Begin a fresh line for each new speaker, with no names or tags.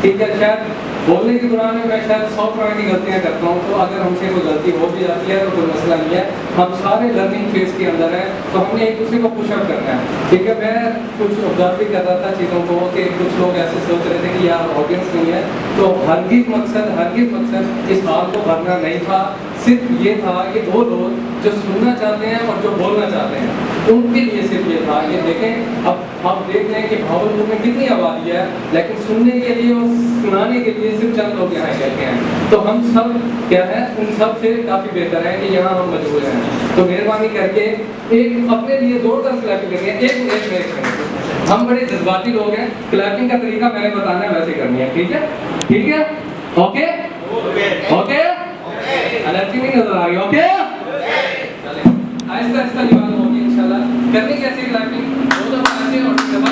ठीक है, शायद बोलने के दौरान में मैं शायद 100 तरह की गलतियाँ करता हूँ, तो अगर हमसे कोई गलती हो भी जाती है तो कोई मसला नहीं है, हम सारे लर्निंग फेज के अंदर हैं, तो हमने एक दूसरे को पुशअप करना है। ठीक है, मैं कुछ ऑब्जर्व भी कर रहा था चीज़ों को कि कुछ लोग ऐसे सोच रहे थे कि यार ऑडियंस नहीं है, तो हरगिज़ मकसद इस हाल को भरना नहीं था, सिर्फ ये था कि वो लोग जो सुनना चाहते हैं और जो बोलना चाहते हैं उनके लिए सिर्फ ये था। ये देखें, अब आप देख रहे हैं कि भावलपुर में कितनी आबादी है, लेकिन सुनने के लिए और सुनाने के लिए सिर्फ चंद लोग यहाँ करके हैं, तो हम सब क्या है उन सब से काफ़ी बेहतर है कि यहाँ हम मजबूर हैं। तो मेहरबानी करके एक अपने लिए जोरदार क्लैपिंग करिए। एक मिनट, हम बड़े जज्बाती लोग हैं, क्लैपिंग का तरीका मैंने बताना है वैसे करनी है, ठीक है? ठीक है, ओके ओके, एनर्जी नहीं नजर आ रही, ओके? आहिस्ता आहिस्ता निवास होगी इंशाल्लाह। करनी कैसी क्लैपिंग, 2 दफा ऐसे और 2 दफा